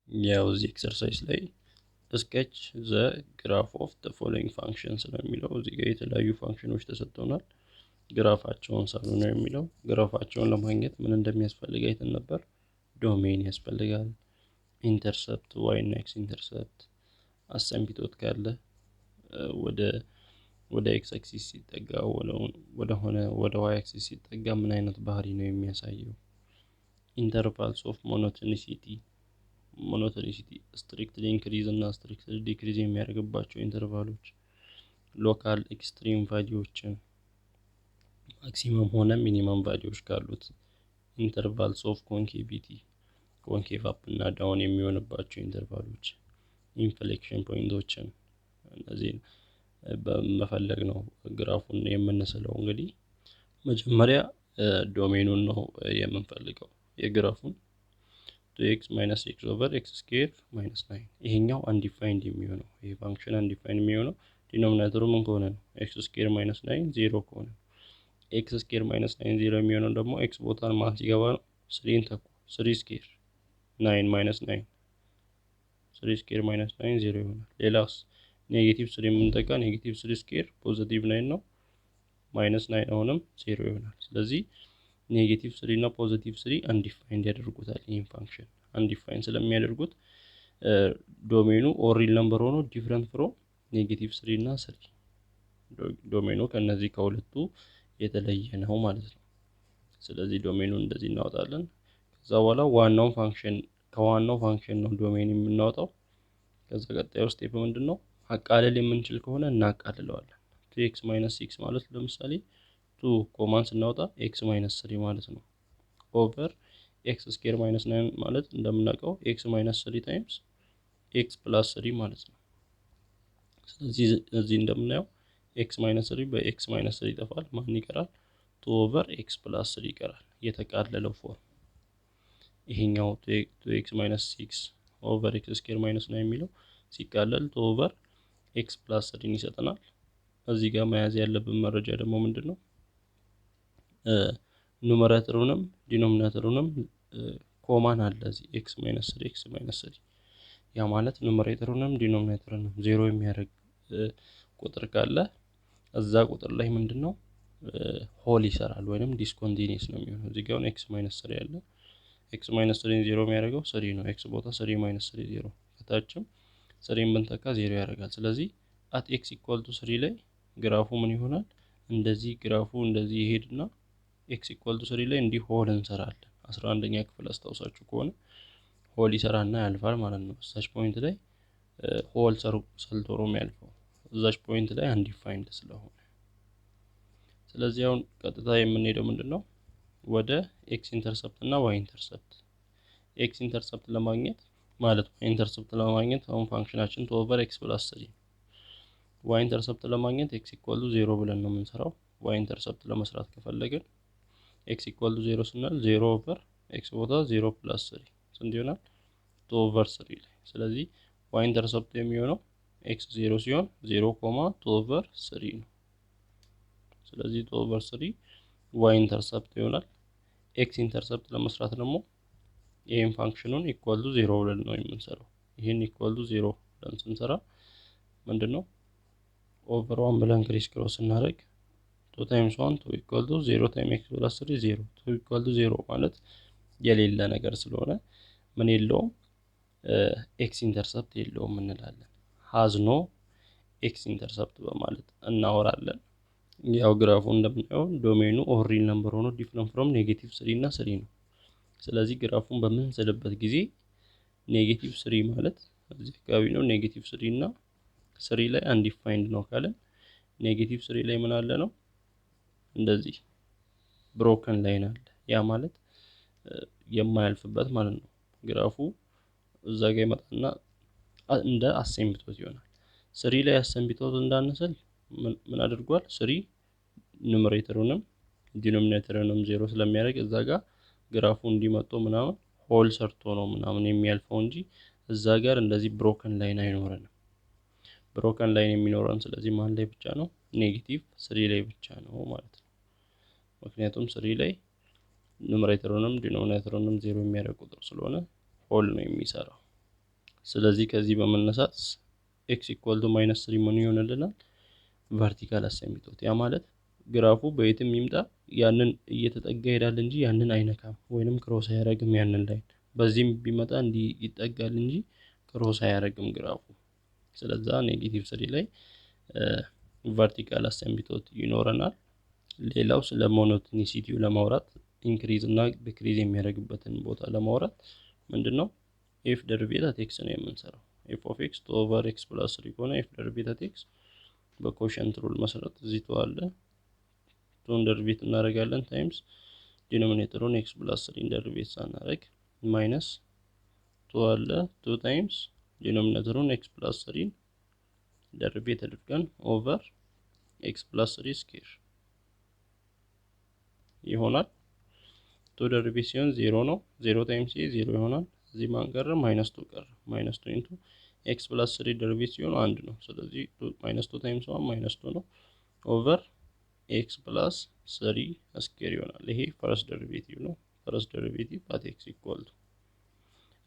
ያው እዚህ ኤክሰርሳይዝ ላይ sketch the graph of the following functions ነው የሚለው። እዚህ ጋር የተለያዩ ፋንክሽኖች ተሰጥተውናል። ግራፋቸውን ሰሩ ነው የሚለው። ግራፋቸውን ለማግኘት ምን እንደሚያስፈልግ አይተን ነበር። ዶሜን ያስፈልጋል፣ ኢንተርሰፕት y እና x ኢንተርሰፕት፣ አሰምፒቶት ካለ ወደ x አክሲስ ሲጠጋ ወደ y አክሲስ ሲጠጋ ምን አይነት ባህሪ ነው የሚያሳየው። ኢንተርቫልስ ኦፍ ሞኖቶኒሲቲ ስትሪክትሊ ኢንክሪዝ እና ስትሪክትሊ ዲክሪዝ የሚያደርግባቸው ኢንተርቫሎች፣ ሎካል ኤክስትሪም ቫልዩዎችን፣ ማክሲመም ሆነ ሚኒመም ቫልዩዎች ካሉት፣ ኢንተርቫልስ ኦፍ ኮንኬቪቲ ኮንኬቭ አፕ እና ዳውን የሚሆንባቸው ኢንተርቫሎች፣ ኢንፍሌክሽን ፖይንቶችን እነዚህን በመፈለግ ነው ግራፉን የምንስለው። እንግዲህ መጀመሪያ ዶሜኑን ነው የምንፈልገው የግራፉን x minus x over x square minus 9 ይሄኛው undefined የሚሆነው ይሄ ፋንክሽን undefined የሚሆነው ዲኖሚኔተሩ ምን ከሆነ ነው x square minus 9 0 ከሆነ x square minus 9 0 የሚሆነው ደግሞ x ቦታን ማን ሲገባ ነው 3 ተኩ 3 square 9 minus 9 3 square minus 9 0 ይሆናል። ሌላስ ኔጌቲቭ 3 የምንጠጋ ኔጌቲቭ 3 square ፖዚቲቭ 9 ነው minus 9 አሁንም 0 ይሆናል። ስለዚህ ኔጌቲቭ 3 እና ፖዚቲቭ 3 አንዲፋይንድ ያደርጉታል። ይሄን ፋንክሽን አንዲፋይንድ ስለሚያደርጉት ዶሜኑ ኦር ሪል ነምበር ሆኖ ዲፈረንት ፍሮም ኔጌቲቭ 3 እና 3 ዶሜኑ ከነዚህ ከሁለቱ የተለየ ነው ማለት ነው። ስለዚህ ዶሜኑን እንደዚህ እናወጣለን። ከዛ በኋላ ከዋናው ፋንክሽን ነው ዶሜን የምናወጣው። ከዛ ቀጣዩ ስቴፕ ምንድነው? አቃለል የምንችል ከሆነ እናቃልለዋለን። 2x - 6 ማለት ለምሳሌ 2 ኮማን ስናወጣ x - 3 ማለት ነው። ኦቨር x ስኩዌር - 9 ማለት እንደምናውቀው x - 3 ታይምስ x + 3 ማለት ነው። ስለዚህ እዚህ እንደምናየው x - 3 በx - 3 ይጠፋል። ማን ይቀራል? 2 ኦቨር x + 3 ይቀራል። የተቃለለው ፎርም ይሄኛው 2x - 6 ኦቨር x ስኩዌር - 9 የሚለው ሲቃለል 2 ኦቨር x + 3 ይሰጠናል። እዚህ ጋር መያዝ ያለብን መረጃ ደግሞ ምንድነው? ኑመሬተሩንም ዲኖሚኔተሩንም ኮማን አለ እዚህ x - 3 x - 3 ያ ማለት ኑመሬተሩንም ዲኖሚኔተሩንም 0 የሚያደርግ ቁጥር ካለ እዛ ቁጥር ላይ ምንድነው ሆል ይሰራል ወይንም ዲስኮንቲኒየስ ነው የሚሆነው። እዚህ ጋር x - 3 ያለ x - 3 0 የሚያደርገው 3 ነው። x ቦታ 3 - 3 0 ከታችም 3 ብንተካ 0 ያደርጋል። ስለዚህ at x = 3 ላይ ግራፉ ምን ይሆናል? እንደዚህ ግራፉ እንደዚህ ይሄድና x = 3 ላይ እንዲህ ሆል እንሰራለን። 11ኛ ክፍል አስታውሳችሁ ከሆነ ሆል ይሰራና ያልፋል ማለት ነው። እዛች ፖይንት ላይ ሆል ሰልቶ ነው የሚያልፈው። እዛች ፖይንት ላይ አንዲፋይንድ ስለሆነ ስለዚህ አሁን ቀጥታ የምንሄደው ምንድነው ወደ x ኢንተርሰፕት እና y ኢንተርሰፕት። x ኢንተርሰፕት ለማግኘት ማለት y ኢንተርሰፕት ለማግኘት አሁን ፋንክሽናችን 2 ኦቨር x + 3 y ኢንተርሰፕት ለማግኘት x = 0 ብለን ነው የምንሰራው። y ኢንተርሰፕት ለመስራት ከፈለግን x = 0 ስንል 0 ኦቨር x ቦታ 0 + 3 ስንት ይሆናል? 2 ኦቨር 3 ላይ። ስለዚህ y ኢንተርሰፕት የሚሆነው x 0 ሲሆን 0, 2 ኦቨር 3 ነው። ስለዚህ 2 ኦቨር 3 y ኢንተርሰፕት ይሆናል። x ኢንተርሰፕት ለመስራት ደግሞ ይሄን ፋንክሽኑን = 0 ብለን ነው የምንሰራው። ይሄን = 0 ብለን ስንሰራ ምንድነው ኦቨር 1 ብለን ክሮስ እናደርግ 2 times 1 2 = 0 times x + 3 0 2 = 0 ማለት የሌለ ነገር ስለሆነ ምን የለውም x ኢንተርሰፕት የለውም እንላለን። has no x ኢንተርሰፕት በማለት እናወራለን። ያው ግራፉ እንደምናየው ዶሜኑ ኦር ሪል ነምበር ሆኖ ዲፈረንት ፍሮም ኔጌቲቭ 3 እና 3 ነው። ስለዚህ ግራፉን በምንስልበት ጊዜ ኔጌቲቭ 3 ማለት እዚህ አካባቢ ነው። ኔጌቲቭ 3 እና 3 ላይ አንዲፋይንድ ነው ካለን ኔጌቲቭ 3 ላይ ምን አለ ነው እንደዚህ ብሮከን ላይን አለ። ያ ማለት የማያልፍበት ማለት ነው። ግራፉ እዛ ጋር ይመጣና እንደ አሰምፒቶት ይሆናል። 3 ላይ አሰምፒቶት እንዳንስል ምን አድርጓል? 3 ኑመሬተሩንም ዲኖሚኔተሩንም 0 ስለሚያደርግ እዛ ጋር ግራፉ እንዲመጣ ምናምን ሆል ሰርቶ ነው ምናምን የሚያልፈው እንጂ እዛ ጋር እንደዚህ ብሮከን ላይን አይኖርንም። ብሮከን ላይን የሚኖረን ስለዚህ ማን ላይ ብቻ ነው? ኔጌቲቭ 3 ላይ ብቻ ነው ማለት ነው። ምክንያቱም 3 ላይ ኑመሬተሩንም ዲኖሚኔተሩንም 0 የሚያደርግ ቁጥር ስለሆነ ሆል ነው የሚሰራው። ስለዚህ ከዚህ በመነሳት x equal to -3 ምን ይሆንልናል? ቨርቲካል አሳይንመንት። ያ ማለት ግራፉ በየትም ይምጣ ያንን እየተጠጋ ይሄዳል እንጂ ያንን አይነካም ወይንም ክሮስ አያረግም። ያንን ላይ በዚህም ቢመጣ እንዲ ይጠጋል እንጂ ክሮስ አያረግም ግራፉ። ስለዛ -3 ላይ ቨርቲካል አሳይንመንት ይኖረናል። ሌላው ስለ ሞኖቶኒሲቲው ለማውራት ኢንክሪዝ እና ዲክሪዝ የሚያደርግበትን ቦታ ለማውራት ምንድነው f ደሪቬቲቭ x ነው የምንሰራው። f of x over x plus 3 ከሆነ f ደሪቬቲቭ x በኮሸንት ሩል መሰረት እዚህ ተዋለ ቱን ደሪቬቲቭ እናደርጋለን ታይምስ ዲኖሚኔተሩን x plus 3 ደሪቬቲቭ ሳናደርግ ማይነስ ተዋለ 2 ታይምስ ዲኖሚኔተሩን x plus 3 ደሪቬቲቭ አድርገን ኦቨር x plus 3 ስኩዌር ይሆናል። ቱ ደሪቬቲቭ ሲሆን 0 ነው። 0 ታይምስ a 0 ይሆናል። እዚህ ማን ቀረ? -2 ቀረ። -2 ኢንቱ x plus 3 ደሪቬቲቭ ሲሆን 1 ነው። ስለዚህ -2 ታይምስ 1 -2 ነው ኦቨር x plus 3 ስኩዌር ይሆናል። ይሄ ፈርስት ደሪቬቲቭ ነው። ፈርስት ደሪቬቲቭ at x equal to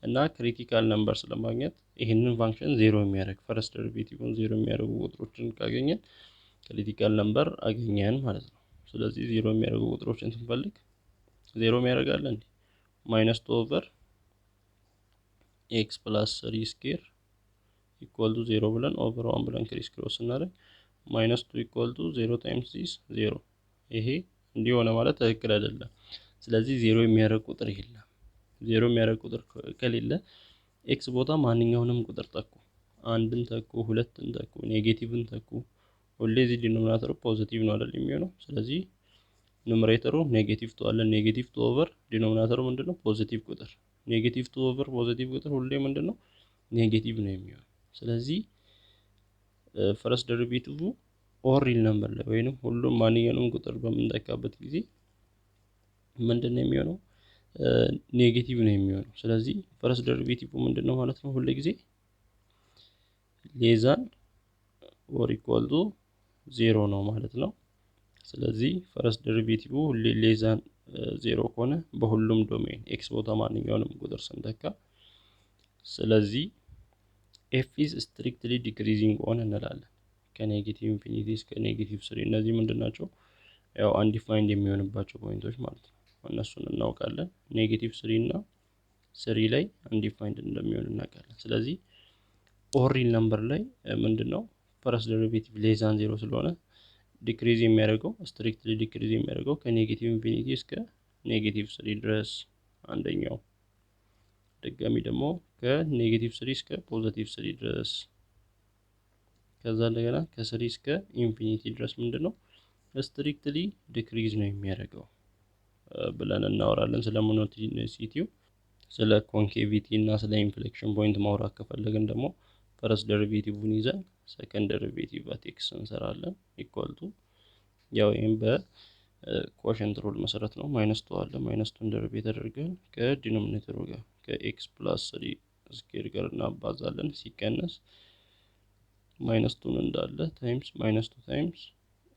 እና ክሪቲካል ነምበር ስለማግኘት ይሄንን ፋንክሽን 0 የሚያደርግ ፈርስት ደሪቬቲቭን 0 የሚያደርጉ ቁጥሮችን ካገኘን ክሪቲካል ነምበር አገኘን ማለት ነው። ስለዚህ 0 የሚያደርጉ ቁጥሮችን ስንፈልግ 0 የሚያደርጋል እንዴ -2 ኦቨር x plus 3 ስኩዌር equal to 0 ብለን ኦቨር 1 ብለን ክሮስ እናደርግ -2 equal to 0 times this 0 ይሄ እንዲሆነ ማለት ትክክል አይደለም። ስለዚህ 0 የሚያደርግ ቁጥር የለም። 0 የሚያደርግ ቁጥር ከሌለ x ቦታ ማንኛውንም ቁጥር ተኩ፣ አንድን ተኩ፣ ሁለትን ተኩ፣ ኔጌቲቭን ተኩ፣ ሁሌ እዚህ ዲኖሚናተሩ ፖዚቲቭ ነው አይደል የሚሆነው። ስለዚህ ኑሜሬተሩ ኔጌቲቭ 2 አለ። ኔጌቲቭ 2 ኦቨር ዲኖሚናተሩ ምንድነው? ፖዚቲቭ ቁጥር። ኔጌቲቭ 2 ኦቨር ፖዚቲቭ ቁጥር ሁሌ ምንድነው? ኔጌቲቭ ነው የሚሆነው። ስለዚህ ፈርስት ደሪቬቲቭ ኦር ሪል ነምበር ላይ ወይንም ሁሉም ማንኛውንም ቁጥር በምንጠቃበት ጊዜ ምንድነው የሚሆነው? ኔጌቲቭ ነው የሚሆነው። ስለዚህ ፈርስት ደሪቬቲቭ ምንድነው ማለት ነው? ሁሉ ጊዜ ሌዛን ኦር ኢኳል ቱ 0 ነው ማለት ነው። ስለዚህ ፈርስት ደሪቬቲቭ ሁሌ ሌዛን 0 ከሆነ በሁሉም ዶሜን x ቦታ ማንኛውንም ቁጥር ስንተካ ስለዚህ f is strictly decreasing on እንላለን። ከኔጌቲቭ ኢንፊኒቲ እስከ ኔጌቲቭ 3 እነዚህ ምንድናቸው? ያው አንዲፋይንድ የሚሆንባቸው ፖይንቶች ማለት ነው። እነሱን እናውቃለን። ኔጌቲቭ 3 እና 3 ላይ አንዲፋይንድ እንደሚሆን እናውቃለን። ስለዚህ ኦር ሪል ነምበር ላይ ምንድነው ፈርስት ደሪቬቲቭ ሌዛን 0 ስለሆነ ዲክሪዝ የሚያደርገው ስትሪክትሊ ዲክሪዝ የሚያደርገው ከኔጌቲቭ ኢንፊኒቲ እስከ ኔጌቲቭ 3 ድረስ አንደኛው፣ ድጋሚ ደግሞ ከኔጌቲቭ 3 እስከ ፖዚቲቭ 3 ድረስ፣ ከዛ እንደገና ከ3 እስከ ኢንፊኒቲ ድረስ ምንድነው ስትሪክትሊ ዲክሪዝ ነው የሚያደርገው ብለን እናወራለን። ስለ ሞኖቶኒሲቲው፣ ስለ ኮንኬቪቲ እና ስለ ኢንፍሌክሽን ፖይንት ማውራት ከፈለግን ደግሞ ፈርስት ደሪቬቲቭን ይዘን ሰከንድ ደሪቬቲቭ at x እንሰራለን። ኢኳል ቱ ያው ይሄን በኮሸንት ሩል መሰረት ነው። -2 አለ። -2 ደሪቬቲቭ አድርገን ከዲኖሚኔተሩ ጋር ከx plus 3 ስኩዌር ጋር እናባዛለን። ሲቀነስ -2 እንዳለ ታይምስ -2 ታይምስ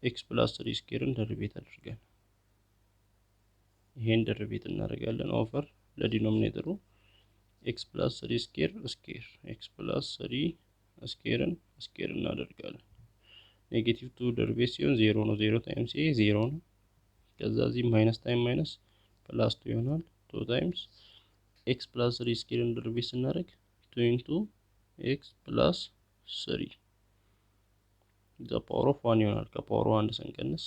x plus 3 ስኩዌርን ደሪቬቲቭ አድርገን ይሄን ደሪቬቲቭ እናደርጋለን ኦቨር ለዲኖሚኔተሩ x plus 3 ስኩዌር ስኩዌር x plus 3 ስኩዌርን ስኩዌር እናደርጋለን። ኔጌቲቭ 2 ደሪቬቲቭ ሲሆን 0 ነው። 0 ታይምስ a 0 ነው። ከዛ እዚህ ማይነስ ታይም ማይነስ ፕላስ 2 ይሆናል። 2 ታይምስ x plus 3 ስኩዌርን ደሪቬቲቭ ስናደርግ 2 ኢንቱ x plus 3 ዘ ፓወር ኦፍ 1 ይሆናል። ከፓወር 1 ስንቀንስ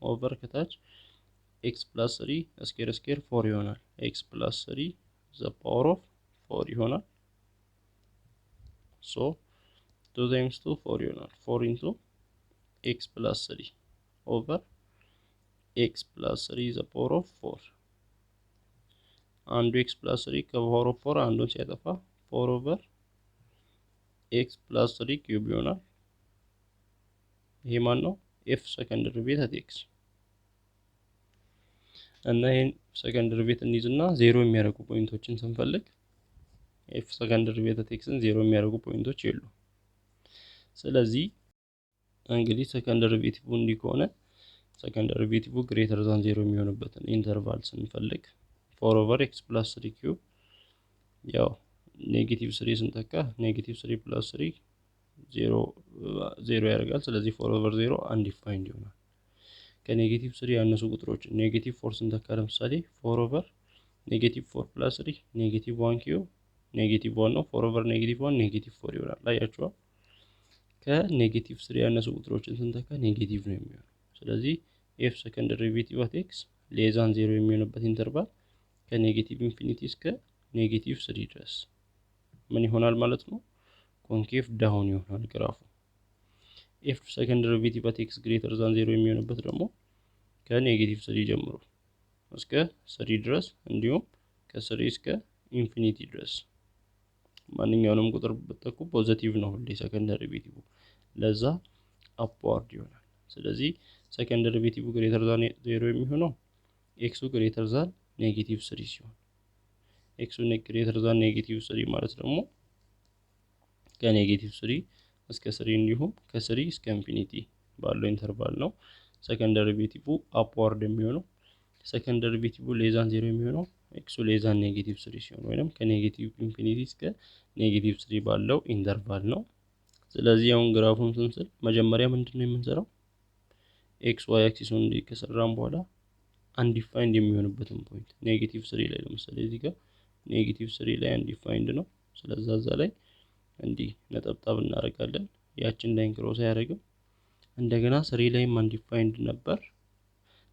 ኦቨር ከታች x plus 3 ስኩዌር ስኩዌር 4 ይሆናል። x plus 3 ዘ ፓወር ኦፍ 4 ይሆናል። ሶ 2 times 2 4 ይሆናል። 4 into x plus 3 over x plus 3 the power of 4 አንዱ x plus 3 ከፓወር ኦፍ 4 አንዱን ሲያጠፋ 4 over x plus 3 ኪዩብ ይሆናል። ይሄ ማን ነው? f ሰከንድ ደሪቬቲቭ at x እና ይሄን ሰከንድ ደሪቬቲቭ እንይዝና 0 የሚያደርጉ ፖይንቶችን ስንፈልግ f ሰከንድ ደሪቬቲቭ at x 0 የሚያደርጉ ፖይንቶች የሉ። ስለዚህ እንግዲህ ሰከንድ ደሪቬቲቭ እንዲህ ከሆነ ሰከንድ ደሪቬቲቭ ግሬተር ዛን 0 የሚሆንበትን ኢንተርቫል ስንፈልግ 4 over x plus 3 ኪዩብ ያው ኔጌቲቭ 3 ስንተካ ኔጌቲቭ 3 ፕላስ 3 0 ያደርጋል። ስለዚህ 4/0 አንዲፋይንድ ይሆናል። ከኔጌቲቭ 3 ያነሱ ቁጥሮች ኔጌቲቭ 4 ስንተካ ለምሳሌ 4/- ኔጌቲቭ 4 ፕላስ 3 ኔጌቲቭ 1 ኪዩብ ኔጌቲቭ 1 ነው። 4/- ኔጌቲቭ 1 ኔጌቲቭ 4 ይሆናል። አያችኋ? ከኔጌቲቭ 3 ያነሱ ቁጥሮችን ስንተካ ኔጌቲቭ ነው የሚሆነው። ስለዚህ ኤፍ ሰከንድ ዴሪቬቲቭ ኦፍ ኤክስ ሌዛን 0 የሚሆንበት ኢንተርቫል ከኔጌቲቭ ኢንፊኒቲ እስከ ኔጌቲቭ 3 ድረስ ምን ይሆናል ማለት ነው? ኮንኬቭ ዳውን ይሆናል ግራፉ። ኤፍ ሰከንድ ዴሪቬቲቭ ኦፍ ኤክስ ግሬተር ዛን 0 የሚሆንበት ደግሞ ከኔጌቲቭ 3 ጀምሮ እስከ 3 ድረስ እንዲሁም ከ3 እስከ ኢንፊኒቲ ድረስ ማንኛውንም ቁጥር ብትተኩ ፖዚቲቭ ነው ሁሌ ሰከንድ ዴሪቬቲቭ፣ ለዛ አፕዋርድ ይሆናል። ስለዚህ ሰከንድ ዴሪቬቲቭ ግሬተር ዛን 0 የሚሆነው ኤክሱ ግሬተር ዛን ኔጌቲቭ 3 ሲሆን ኤክሱ ግሬተር ዛን ኔጌቲቭ 3 ማለት ደግሞ ከኔጌቲቭ 3 እስከ 3 እንዲሁም ከ3 እስከ ኢንፊኒቲ ባለው ኢንተርቫል ነው ሰከንድ ዴሪቬቲቭ አፕዋርድ የሚሆነው። ሰከንድ ዴሪቬቲቭ ሌዛን 0 የሚሆነው ኤክሱ ሌዛን ኔጌቲቭ 3 ሲሆን ወይንም ከኔጌቲቭ ኢንፊኒቲ እስከ ኔጌቲቭ 3 ባለው ኢንተርቫል ነው። ስለዚህ አሁን ግራፉን ስንስል መጀመሪያ ምንድነው የምንሰራው? ኤክስ ዋይ አክሲሱን ከሰራን በኋላ አንዲፋይንድ የሚሆንበትን ፖይንት ኔጌቲቭ 3 ላይ ለምሳሌ እዚህ ጋር ኔጌቲቭ 3 ላይ አንዲፋይንድ ነው። ስለዚህ እዛ ላይ እንዲህ ነጠብጣብ እናደርጋለን። ያችን ላይን ክሮስ አያደርግም። እንደገና 3 ላይም አንዲፋይንድ ነበር።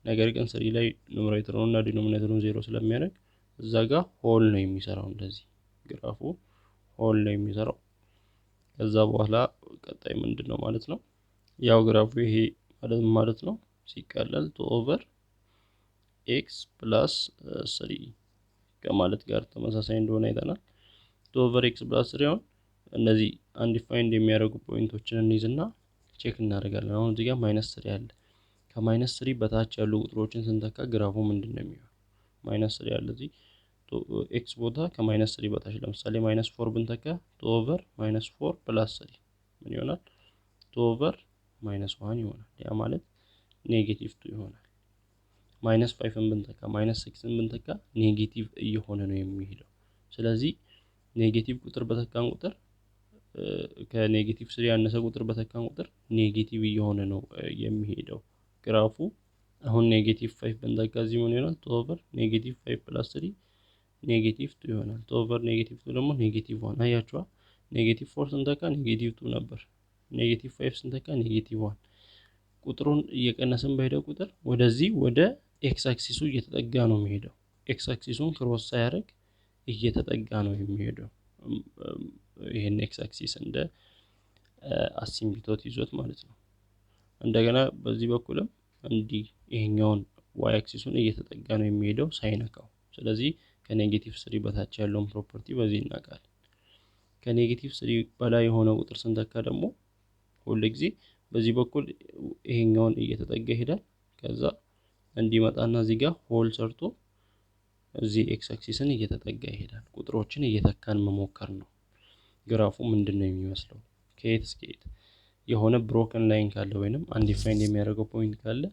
ነገር ግን 3 ላይ ኑሜሬተሩን እና ዲኖሚኔተሩን 0 ስለሚያደርግ እዛ ጋር ሆል ነው የሚሰራው። እንደዚህ ግራፉ ሆል ነው የሚሰራው። ከዛ በኋላ ቀጣይ ምንድነው ማለት ነው? ያው ግራፉ ይሄ ማለት ነው ሲቀለል 2/(x + 3) ከማለት ጋር ተመሳሳይ እንደሆነ አይተናል። 2/(x + 3) አሁን እነዚህ አንዲፋይንድ የሚያደርጉ ፖይንቶችን እንይዝና ቼክ እናደርጋለን። አሁን እዚህ ጋር -3 አለ። ከ-3 በታች ያሉ ቁጥሮችን ስንተካ ግራፉ ምንድነው የሚሆነው? -3 አለ እዚህ ኤክስ ቦታ ከ-3 በታች ለምሳሌ -4 ብንተካ 2/(-4 + 3) ምን ይሆናል? 2/-1 ይሆናል። ያ ማለት ኔጌቲቭ 2 ይሆናል። -5ን ብንተካ -6ን ብንተካ ኔጌቲቭ እየሆነ ነው የሚሄደው። ስለዚህ ኔጌቲቭ ቁጥር በተካን ቁጥር ከኔጌቲቭ 3 ያነሰ ቁጥር በተካን ቁጥር ኔጌቲቭ እየሆነ ነው የሚሄደው ግራፉ። አሁን ኔጌቲቭ 5 ብንተካ እዚህ ምን ይሆናል? 2/-5 + 3 ኔጌቲቭ 2 ይሆናል። 2/-2 ደግሞ ኔጌቲቭ 1። አያችኋ? ኔጌቲቭ 4 ስንተካ ኔጌቲቭ 2 ነበር። ኔጌቲቭ 5 ስንተካ ኔጌቲቭ 1። ቁጥሩን እየቀነስን በሄደ ቁጥር ወደዚህ ወደ ኤክስ አክሲሱ እየተጠጋ ነው የሚሄደው። ኤክስ አክሲሱን ክሮስ ሳያደርግ እየተጠጋ ነው የሚሄደው። ይሄን ኤክስ አክሲስ እንደ አሲምፕቶት ይዞት ማለት ነው። እንደገና በዚህ በኩልም እንዲህ ይሄኛውን ዋይ አክሲሱን እየተጠጋ ነው የሚሄደው ሳይነካው። ስለዚህ ከኔጌቲቭ 3 በታች ያለውን ፕሮፐርቲ በዚህ እናውቃለን። ከኔጌቲቭ 3 በላይ የሆነ ቁጥር ስንተካ ደግሞ ሁሉ ጊዜ በዚህ በኩል ይሄኛውን እየተጠጋ ይሄዳል። ከዛ እንዲመጣና እዚህ ጋር ሆል ሰርቶ እዚህ ኤክስ አክሲስን እየተጠጋ ይሄዳል። ቁጥሮችን እየተካን መሞከር ነው። ግራፉ ምንድነው የሚመስለው? ከየት እስከ የት የሆነ ብሮከን ላይን ካለ ወይንም አንዲፋይንድ የሚያደርገው ፖይንት ካለ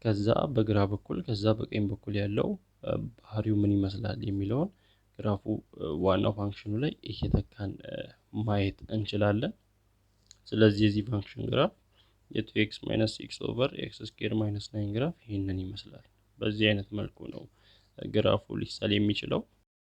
ከዛ በግራ በኩል ከዛ በቀኝ በኩል ያለው ባህሪው ምን ይመስላል የሚለውን ግራፉ ዋናው ፋንክሽኑ ላይ እየተካን ማየት እንችላለን። ስለዚህ የዚህ ፋንክሽን ግራፍ የ2x - x2/(x²-9) ግራፍ ይሄንን ይመስላል። በዚህ አይነት መልኩ ነው ግራፉ ሊሳል የሚችለው።